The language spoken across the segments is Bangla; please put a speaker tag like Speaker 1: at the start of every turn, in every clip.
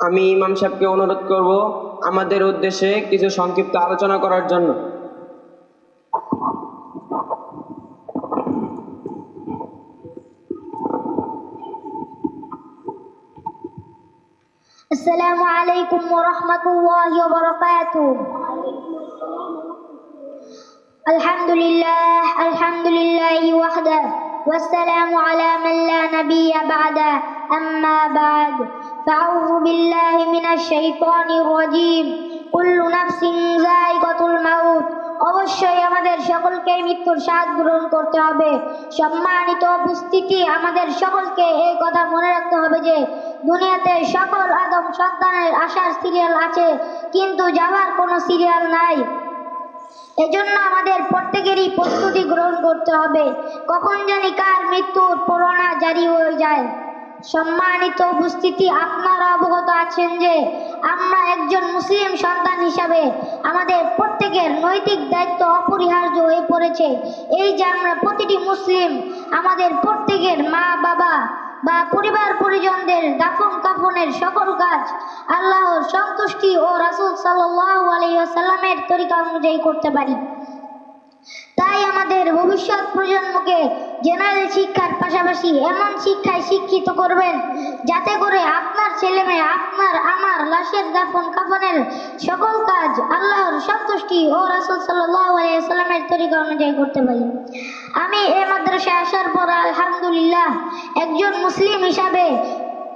Speaker 1: আমি ইমাম সাহেবকে অনুরোধ করব আমাদের উদ্দেশ্যে কিছু সংক্ষিপ্ত আলোচনা করার জন্য।
Speaker 2: السلام عليكم ورحمة الله وبركاته. الحمد لله وحده والسلام على من لا نبي بعده أما بعد فأعوذ بالله من الشيطان الرجيم كل نفس ذائقة الموت. অবশ্যই আমাদের সকলকে মৃত্যুর স্বাদ গ্রহণ করতে হবে। সম্মানিত উপস্থিতি, আমাদের সকলকে এই কথা মনে রাখতে হবে যে দুনিয়াতে সকল আদম সন্তানের আসার সিরিয়াল আছে, কিন্তু যাওয়ার কোনো সিরিয়াল নাই। এজন্য আমাদের প্রত্যেকেরই প্রস্তুতি গ্রহণ করতে হবে, কখন জানি কার মৃত্যুর পরোয়ানা জারি হয়ে যায়। সম্মানিত উপস্থিতি, আপনারা অবগত আছেন যে আমরা একজন মুসলিম সন্তান হিসাবে আমাদের প্রত্যেকের নৈতিক দায়িত্ব অপরিহার্য হয়ে পড়েছে। এই যে আমরা প্রতিটি মুসলিম আমাদের প্রত্যেকের মা বাবা বা পরিবার পরিজনদের দাফন কাফনের সকল কাজ আল্লাহর সন্তুষ্টি ও রাসূল সাল্লাল্লাহু আলাইহি ওয়াসাল্লামের তরিকা অনুযায়ী করতে পারি। তাই আমাদের ভবিষ্যৎ প্রজন্মকে জেনারেল শিক্ষার পাশাপাশি এমন শিক্ষায় শিক্ষিত করবেন যাতে করে আপনার ছেলে মেয়ে আপনার আমার লাশের দাফন কাফনের সকল কাজ আল্লাহর সন্তুষ্টি ও রাসূল সাল্লাল্লাহু আলাইহি ওয়াসাল্লামের তরিকা অনুযায়ী করতে পারি। আমি এই মাদ্রাসায় আসার পর আলহামদুলিল্লাহ একজন মুসলিম হিসাবে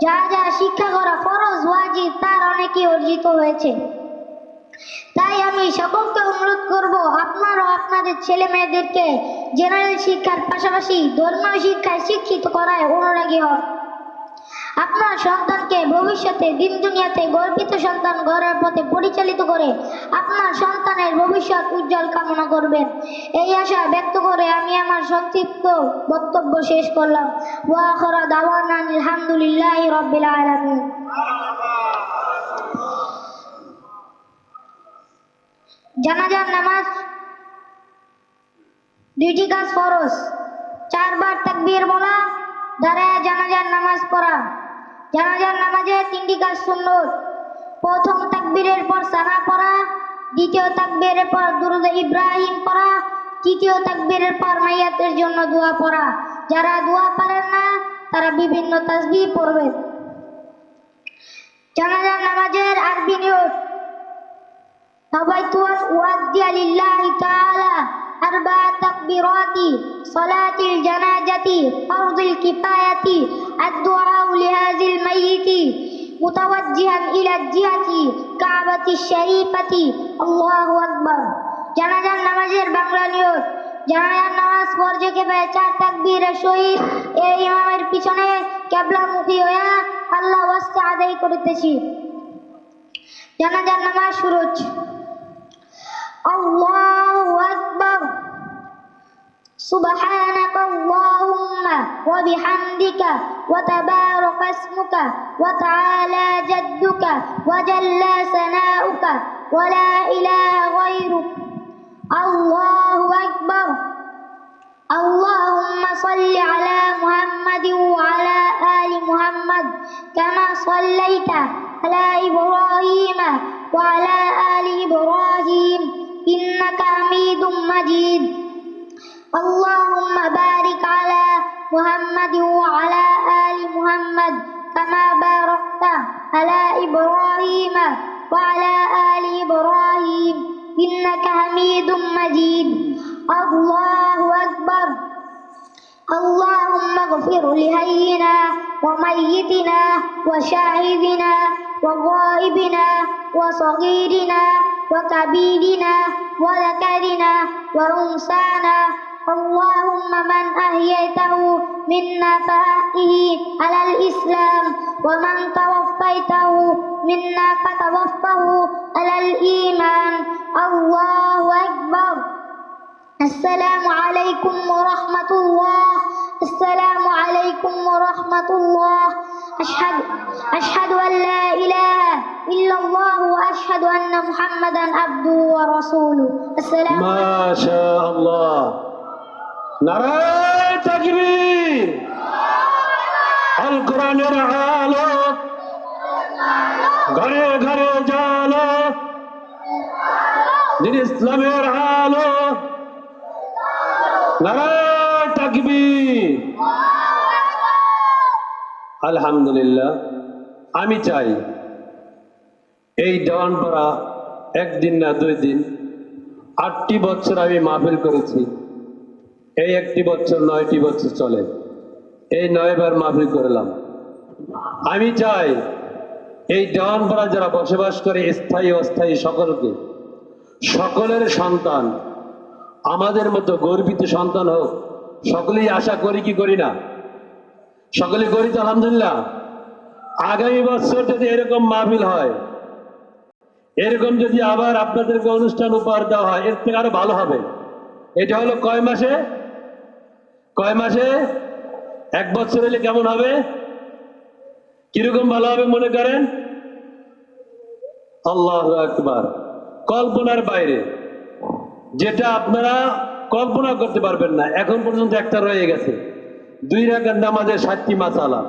Speaker 2: যা যা শিক্ষা করা ফরজ ওয়াজিব তার অনেকই অর্জিত হয়েছে। তাই আমি সকলকে অনুরোধ করব আপনারাও আপনাদের ছেলে মেয়েদেরকে জেনারেল শিক্ষার পাশাপাশি ধর্মীয় শিক্ষায় শিক্ষিত করায় অনুরাগী হন। আপনার সন্তানকে ভবিষ্যতে দিন দুনিয়াতে গর্বিত সন্তান গড়ার পথে পরিচালিত করে আপনার সন্তানের ভবিষ্যৎ উজ্জ্বল কামনা করবেন। এই আশা ব্যক্ত করে আমি আমার সংক্ষিপ্ত বক্তব্য শেষ করলাম। ওয়া আখিরু দাওয়ানা আলহামদুলিল্লাহি রাব্বিল আলামিন। জানাজার নামাজ দুইটি কাজ ফরজ। 4 বার তাকবীর বলা, দাঁড়ায় জানাজার নামাজ পড়া। জানাজার নামাজে 3টি কাজ সুন্নত। প্রথম তাকবীরের পর সানা পড়া, দ্বিতীয় তাকবীরের পর দুরূদ ইব্রাহিম পড়া, তৃতীয় তাকবীরের পর মাইয়াতের জন্য দোয়া পড়া। যারা দোয়া পারেন না তারা বিভিন্ন তাসবিহ পড়বেন। জানাজার নামাজের আরবি নিয়ত: نويت أن أؤدي لله تعالى 4 تكبيرات صلاة الجنازة فرض الكفاية الدعاء لهذا الميت متوجها إلى الجهة كعبة الشريفة الله أكبر. জানাজার নামাজের বাংলা নিয়ত: জানাজার নামাজ ফরজে কিফায়া 4 তাকবীরের সহিত এই ইমামের পিছনে কিবলামুখী হয়ে আল্লাহ ওয়াস্তে আদায় করিতেছি। জানাজার নামাজ শুরু হচ্ছে। الله أكبر سبحانك اللهم وبحمدك وتبارك اسمك وتعالى جدك وجل ثناؤك ولا إله غيرك الله أكبر اللهم صل على محمد وعلى آل محمد كما صليت على إبراهيم وعلى آل إبراهيم إنك حميد مجيد اللهم بارك على محمد وعلى آل محمد كما باركت على إبراهيم وعلى آل إبراهيم إنك حميد مجيد الله أكبر اللهم اغفر لحينا وميتنا وشاهدنا وغائبنا وصغيرنا وكبيرنا وذكرنا وأنثانا اللهم من أحييته منا فأحيه على الإسلام ومن توفيته منا فتوفه على الإيمان الله أكبر السلام عليكم ورحمة الله السلام عليكم ورحمة الله أشهد أن لا إله إلا الله وأشهد أن محمدا عبده ورسوله السلام
Speaker 3: ما شاء الله নারায়ে তাকবীর আল কোরআনের আলো ঘরে ঘরে জালো, দিন ইসলামের আলো, নারায়ে তাকবীর। আলহামদুলিল্লাহ, আমি চাই এই দেওয়ানপাড়া একদিন না 2 দিন 8টি বছর আমি মাহফিল করেছি। এই 1টি বছর 9টি বছর চলে, এই 9 বার মাহফিল করলাম। আমি চাই এই দেওয়ানপাড়া যারা বসবাস করে, স্থায়ী অস্থায়ী সকলকে, সকলের সন্তান আমাদের মতো গর্বিত সন্তান হোক। সকলেই আশা করি কি করি না? সকলে করি তো আলহামদুলিল্লাহ। আগামী বছর যদি এরকম মাহফিল হয়, এরকম যদি আবার আপনাদেরকে অনুষ্ঠান উপহার দেওয়া হয়, এর থেকে আরো ভালো হবে। এটা হলো কয় মাসে? 1 বছর হলে কেমন হবে? কিরকম ভালো হবে মনে করেন? আল্লাহু আকবার। কল্পনার বাইরে, যেটা আপনারা কল্পনা করতে পারবেন না। এখন পর্যন্ত একটা রয়ে গেছে, 2 রাকাত নামাজের 7টি মাসালা।